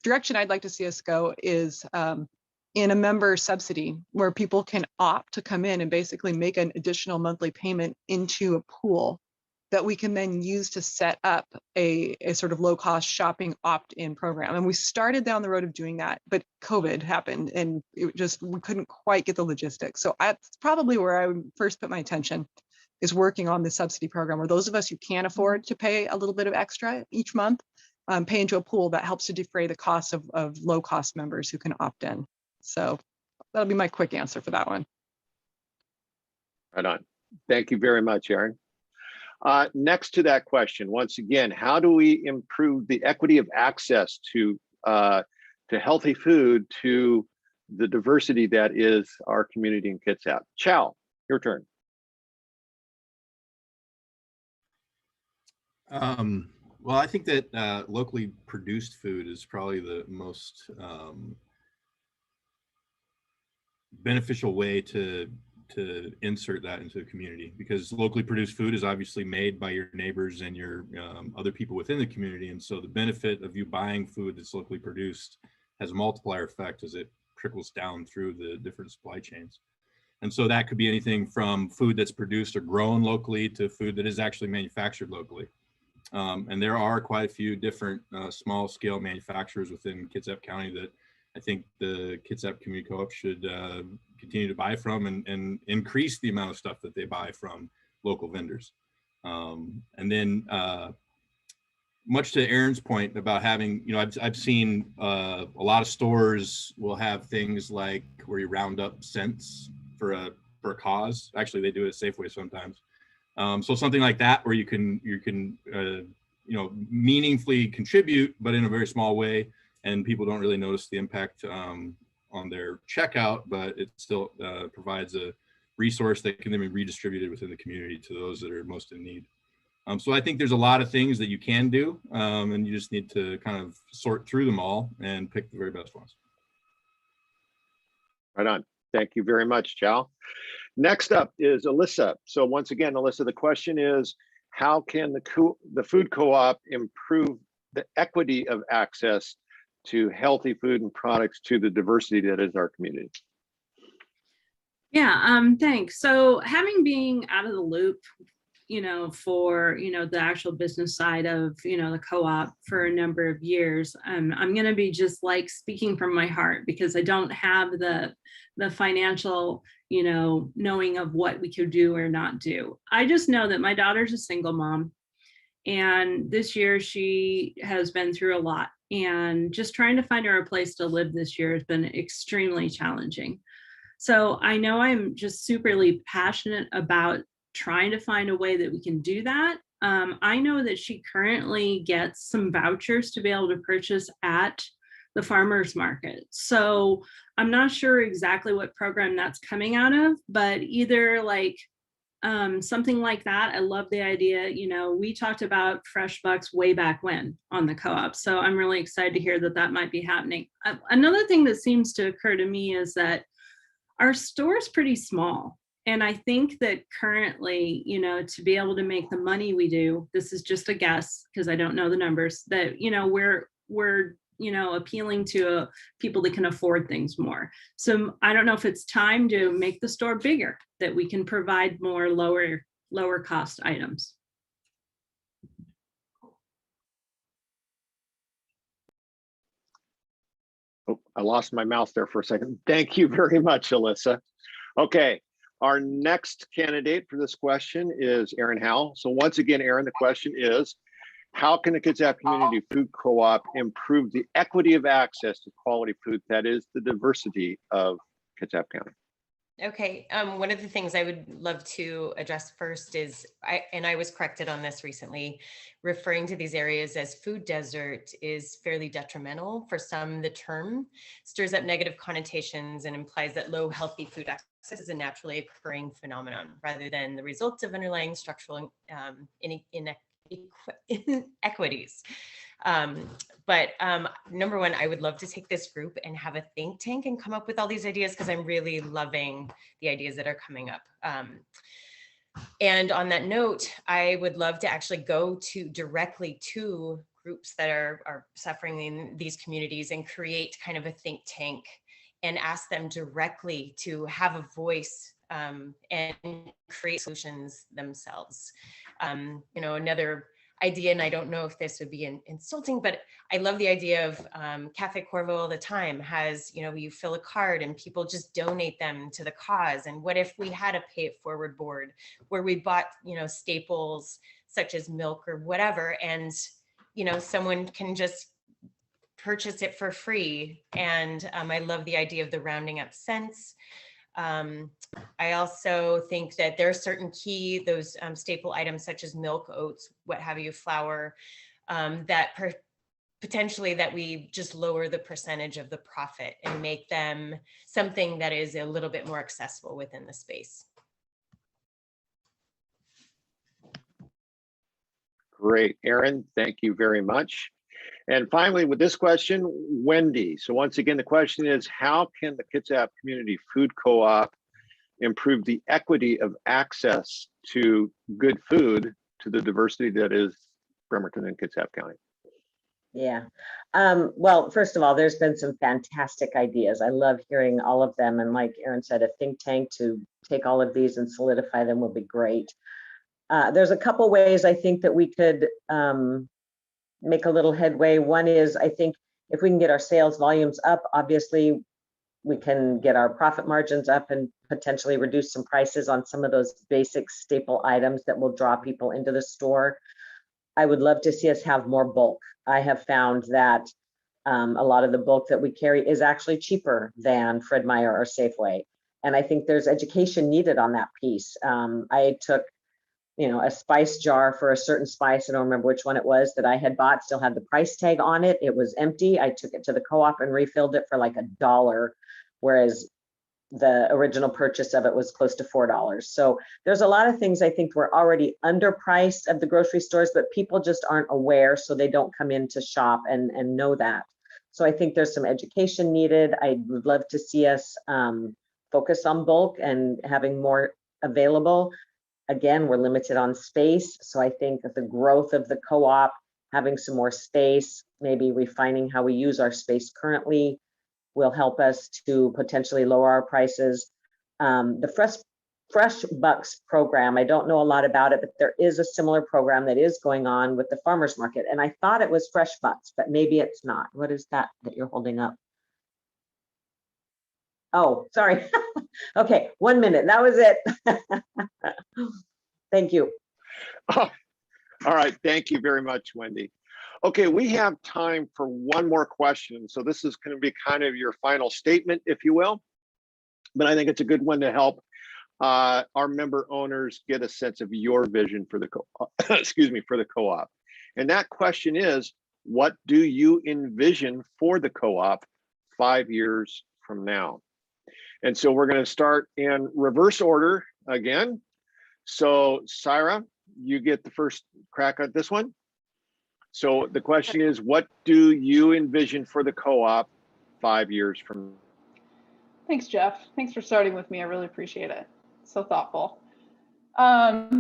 direction I'd like to see us go is in a member subsidy, where people can opt to come in and basically make an additional monthly payment into a pool that we can then use to set up a sort of low-cost shopping opt-in program. And we started down the road of doing that, but COVID happened and we couldn't quite get the logistics. So that's probably where I would first put my attention, is working on the subsidy program, where those of us who can't afford to pay a little bit of extra each month pay into a pool that helps to defray the costs of low-cost members who can opt in. So that'll be my quick answer for that one. Right on. Thank you very much, Aaron. Next to that question, once again, how do we improve the equity of access to healthy food to the diversity that is our community in Kitsap? Chow, your turn. Well, I think that locally produced food is probably the most beneficial way to insert that into the community, because locally produced food is obviously made by your neighbors and your other people within the community. And so the benefit of you buying food that's locally produced has a multiplier effect as it trickles down through the different supply chains. And so that could be anything from food that's produced or grown locally to food that is actually manufactured locally. And there are quite a few different small scale manufacturers within Kitsap County that I think the Kitsap Community Co-op should continue to buy from and increase the amount of stuff that they buy from local vendors. And then much to Aaron's point about having, I've seen a lot of stores will have things like where you round up cents for a cause. Actually, they do it at Safeway sometimes. So something like that where you can meaningfully contribute, but in a very small way, and people don't really notice the impact on their checkout, but it still provides a resource that can then be redistributed within the community to those that are most in need. So I think there's a lot of things that you can do, and you just need to kind of sort through them all and pick the very best ones. Right on. Thank you very much, Chow. Next up is Alyssa. So once again, Alyssa, the question is, how can the food co-op improve the equity of access to healthy food and products to the diversity that is our community? Yeah, thanks. So having been out of the loop, for, the actual business side of, the co-op for a number of years, I'm going to be just like speaking from my heart, because I don't have the financial, knowing of what we could do or not do. I just know that my daughter's a single mom, and this year she has been through a lot, and just trying to find her a place to live this year has been extremely challenging. So I know I'm just superly passionate about trying to find a way that we can do that. I know that she currently gets some vouchers to be able to purchase at the farmers market. So I'm not sure exactly what program that's coming out of, but either like something like that. I love the idea. We talked about Fresh Bucks way back when on the co-op. So I'm really excited to hear that that might be happening. Another thing that seems to occur to me is that our store is pretty small. And I think that currently, to be able to make the money we do, this is just a guess because I don't know the numbers, that, we're appealing to people that can afford things more. So I don't know if it's time to make the store bigger, that we can provide more lower cost items. Oh, I lost my mouse there for a second. Thank you very much, Alyssa. Okay. Our next candidate for this question is Aaron Howell. So once again, Aaron, the question is, how can the Kitsap Community Food Co-op improve the equity of access to quality food that is the diversity of Kitsap County? Okay, one of the things I would love to address first is, I was corrected on this recently, referring to these areas as food desert is fairly detrimental. For some, the term stirs up negative connotations and implies that low healthy food access is a naturally occurring phenomenon rather than the results of underlying structural inequities. But number one, I would love to take this group and have a think tank and come up with all these ideas, because I'm really loving the ideas that are coming up. And on that note, I would love to actually go directly to groups that are suffering in these communities and create kind of a think tank and ask them directly to have a voice and create solutions themselves. Another idea, and I don't know if this would be insulting, but I love the idea of Cafe Corvo all the time has, you fill a card and people just donate them to the cause. And what if we had a pay it forward board where we bought, staples such as milk or whatever, and, someone can just purchase it for free. And I love the idea of the rounding up cents. I also think that there are certain those staple items such as milk, oats, what have you, flour, that potentially that we just lower the percentage of the profit and make them something that is a little bit more accessible within the space. Great, Aaron, thank you very much. And finally, with this question, Wendy. So once again, the question is, how can the Kitsap Community Food Co-op improve the equity of access to good food to the diversity that is Bremerton and Kitsap County? Yeah. Well, first of all, there's been some fantastic ideas. I love hearing all of them. And like Aaron said, a think tank to take all of these and solidify them will be great. There's a couple ways I think that we could make a little headway. One is, I think if we can get our sales volumes up, obviously we can get our profit margins up and potentially reduce some prices on some of those basic staple items that will draw people into the store. I would love to see us have more bulk. I have found that a lot of the bulk that we carry is actually cheaper than Fred Meyer or Safeway. And I think there's education needed on that piece. I took, a spice jar for a certain spice. I don't remember which one it was that I had bought, still had the price tag on it. It was empty. I took it to the co-op and refilled it for like $1, whereas the original purchase of it was close to $4. So there's a lot of things I think we're already underpriced at the grocery stores, but people just aren't aware, so they don't come in to shop and know that. So I think there's some education needed. I would love to see us focus on bulk and having more available. Again, we're limited on space. So I think that the growth of the co-op, having some more space, maybe refining how we use our space currently, will help us to potentially lower our prices. The Fresh Bucks program, I don't know a lot about it, but there is a similar program that is going on with the farmers market. And I thought it was Fresh Bucks, but maybe it's not. What is that you're holding up? Oh, sorry. Okay, 1 minute. That was it. Thank you. Oh, all right. Thank you very much, Wendy. Okay, we have time for one more question. So this is going to be kind of your final statement, if you will. But I think it's a good one to help our member owners get a sense of your vision for the for the co-op. And that question is, what do you envision for the co-op 5 years from now? And so we're going to start in reverse order again. So Syra, you get the first crack at this one. So the question is, what do you envision for the co-op 5 years from now? Thanks, Jeff. Thanks for starting with me. I really appreciate it. So thoughtful. Yeah,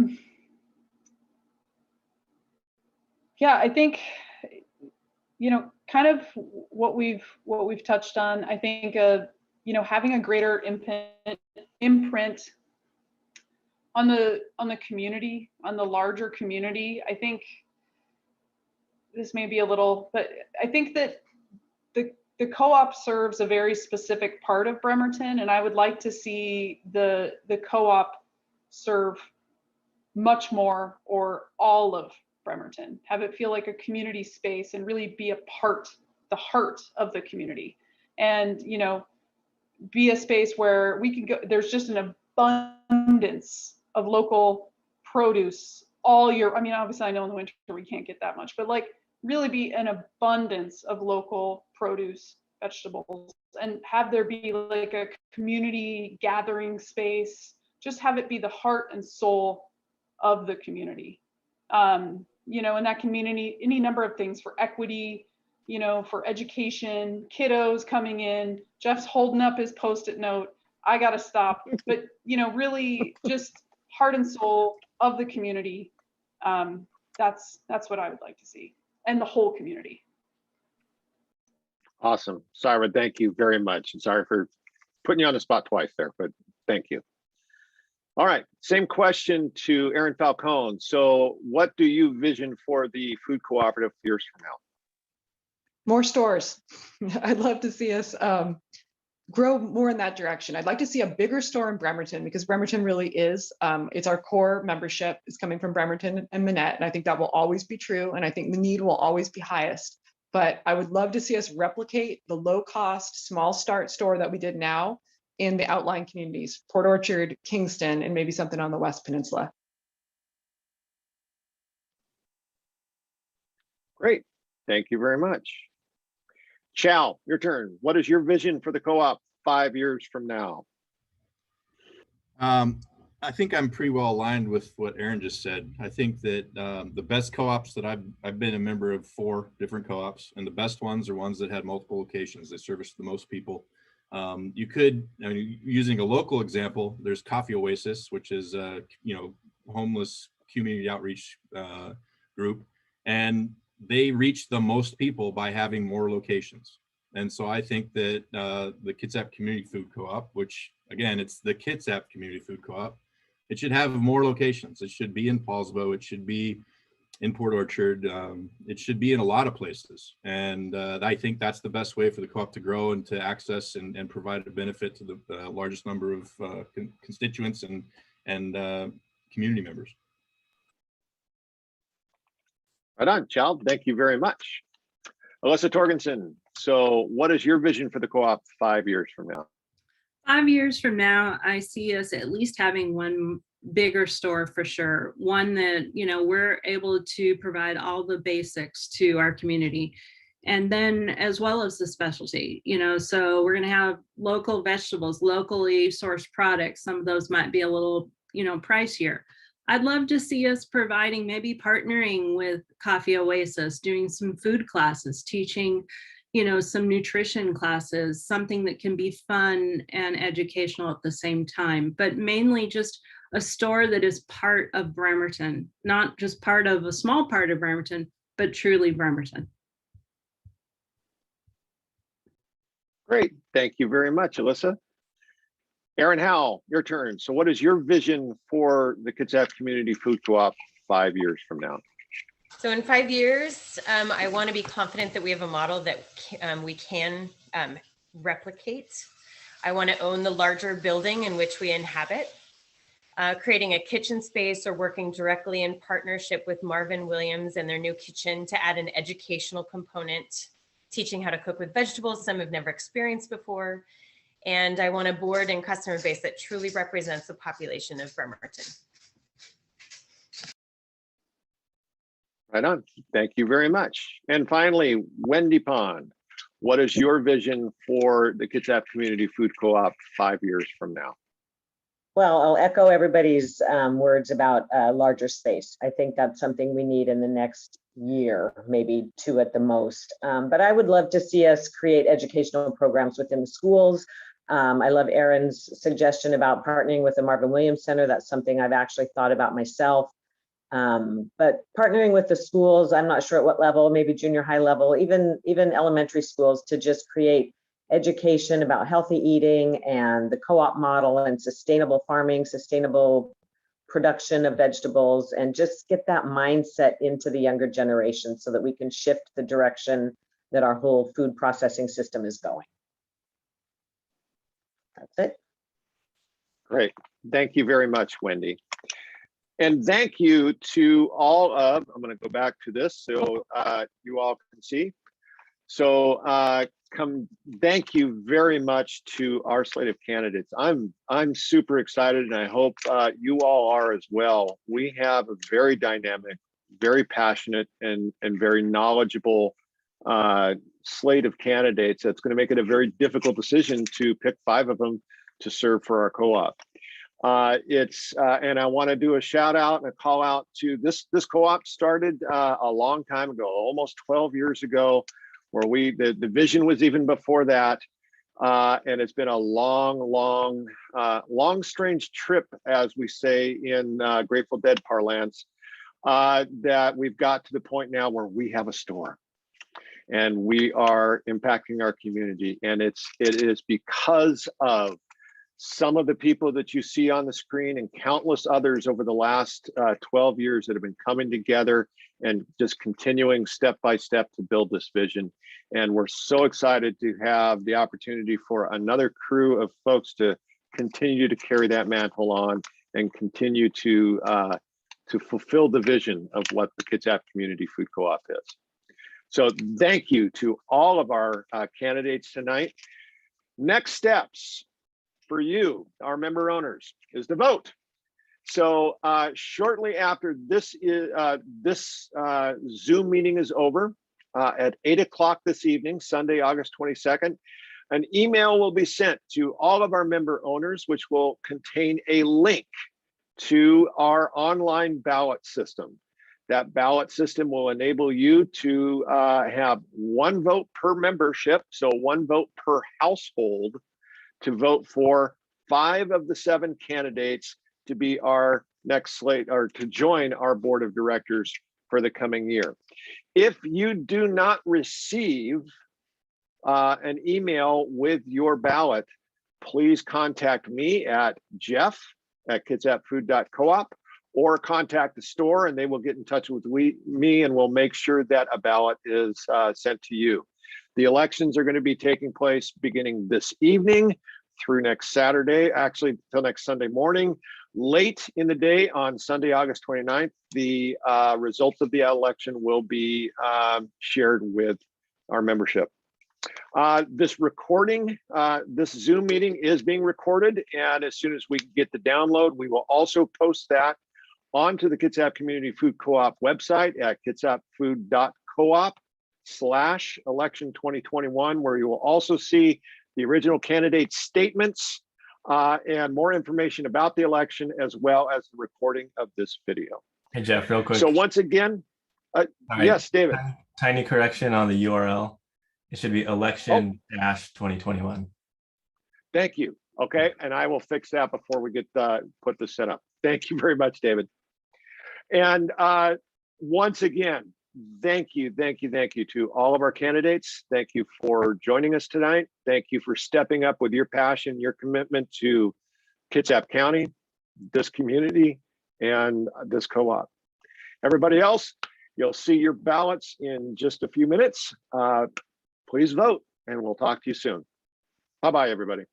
I think, kind of what we've touched on. I think, having a greater imprint on the community, on the larger community. I think this may be a little, but I think that the co-op serves a very specific part of Bremerton, and I would like to see the co-op serve much more or all of Bremerton, have it feel like a community space and really be the heart of the community, and be a space where we can go. There's just an abundance of local produce all year. I mean, obviously I know in the winter we can't get that much, but like really be an abundance of local produce, vegetables, and have there be like a community gathering space. Just have it be the heart and soul of the community. And that community, any number of things for equity, for education, kiddos coming in. Jeff's holding up his Post-it note. I gotta stop. But really just heart and soul of the community. That's what I would like to see, and the whole community. Awesome. Syra, thank you very much. And sorry for putting you on the spot twice there, but thank you. All right, same question to Erin Falcone. So what do you vision for the food cooperative years from now? More stores. I'd love to see us grow more in that direction. I'd like to see a bigger store in Bremerton, because Bremerton really is, it's our core membership is coming from Bremerton and Minette, and I think that will always be true, and I think the need will always be highest. But I would love to see us replicate the low-cost, small start store that we did now in the outlying communities, Port Orchard, Kingston, and maybe something on the West Peninsula. Great, thank you very much. Chow, your turn. What is your vision for the co-op 5 years from now? I think I'm pretty well aligned with what Erin just said. I think that the best co-ops that I've been a member of 4 different co-ops, and the best ones are ones that had multiple locations. They service the most people. You could, using a local example, there's Coffee Oasis, which is a homeless community outreach group, and they reach the most people by having more locations. And so I think that the Kitsap Community Food Co-op, which again, it's the Kitsap Community Food Co-op, it should have more locations. It should be in Paulsbo. It should be in Port Orchard. It should be in a lot of places. And I think that's the best way for the co-op to grow and to access and provide a benefit to the largest number of constituents and community members. Right on, Child. Thank you very much. Alyssa Torgensen, so what is your vision for the co-op 5 years from now? 5 years from now, I see us at least having one bigger store for sure. One that, you know, we're able to provide all the basics to our community. And then as well as the specialty, you know, so we're going to have local vegetables, locally sourced products. Some of those might be a little, you know, pricier. I'd love to see us providing, maybe partnering with Coffee Oasis, doing some food classes, teaching, you know, some nutrition classes, something that can be fun and educational at the same time, but mainly just a store that is part of Bremerton, not just part of a small part of Bremerton, but truly Bremerton. Great. Thank you very much, Alyssa. Aaron Howell, your turn. So what is your vision for the Kitsap Community Food Co-op 5 years from now? So in 5 years, I want to be confident that we have a model that we can replicate. I want to own the larger building in which we inhabit, creating a kitchen space or working directly in partnership with Marvin Williams and their new kitchen to add an educational component, teaching how to cook with vegetables some have never experienced before. And I want a board and customer base that truly represents the population of Bremerton. Right on. Thank you very much. And finally, Wendy Pond, what is your vision for the Kitsap Community Food Co-op 5 years from now? Well, I'll echo everybody's words about larger space. I think that's something we need in the next year, maybe 2 at the most. But I would love to see us create educational programs within the schools. I love Aaron's suggestion about partnering with the Marvin Williams Center. That's something I've actually thought about myself. But partnering with the schools, I'm not sure at what level, maybe junior high level, even elementary schools, to just create education about healthy eating and the co-op model and sustainable farming, sustainable production of vegetables, and just get that mindset into the younger generation so that we can shift the direction that our whole food processing system is going. That's it. Great. Thank you very much, Wendy. And thank you to all of, I'm going to go back to this so you all can see. So thank you very much to our slate of candidates. I'm super excited, and I hope you all are as well. We have a very dynamic, very passionate, and very knowledgeable slate of candidates that's going to make it a very difficult decision to pick 5 of them to serve for our co-op. And I want to do a shout out and a call out to this co-op started a long time ago, almost 12 years ago, where the vision was even before that. And it's been a long, strange trip, as we say in Grateful Dead parlance, that we've got to the point now where we have a store and we are impacting our community. And it is because of some of the people that you see on the screen and countless others over the last 12 years that have been coming together and just continuing step by step to build this vision. And we're so excited to have the opportunity for another crew of folks to continue to carry that mantle on and continue to fulfill the vision of what the Kitsap Community Food Co-op is. So thank you to all of our candidates tonight. Next steps for you, our member owners, is to vote. So shortly after this Zoom meeting is over, at 8 o'clock this evening, Sunday, August 22nd, an email will be sent to all of our member owners, which will contain a link to our online ballot system. That ballot system will enable you to have 1 vote per membership, so 1 vote per household, to vote for 5 of the 7 candidates to be our next slate, or to join our board of directors for the coming year. If you do not receive an email with your ballot, please contact me at jeff@kitsapfood.coop or contact the store and they will get in touch with me and we'll make sure that a ballot is sent to you. The elections are going to be taking place beginning this evening through next Saturday, actually till next Sunday morning. Late in the day on Sunday, August 29th, the results of the election will be shared with our membership. This recording, this Zoom meeting is being recorded, and as soon as we get the download, we will also post that onto the Kitsap Community Food Co-op website at kitsapfood.coop/election 2021, where you will also see the original candidate statements and more information about the election, as well as the recording of this video. Hey, Jeff, real quick. So once again, yes, David. Tiny correction on the URL. It should be election-2021. Thank you. Okay, and I will fix that before we get put this set up. Thank you very much, David. And once again, thank you to all of our candidates. Thank you for joining us tonight. Thank you for stepping up with your passion, your commitment to Kitsap County, this community, and this co-op. Everybody else, you'll see your ballots in just a few minutes. Please vote, and we'll talk to you soon. Bye-bye, everybody.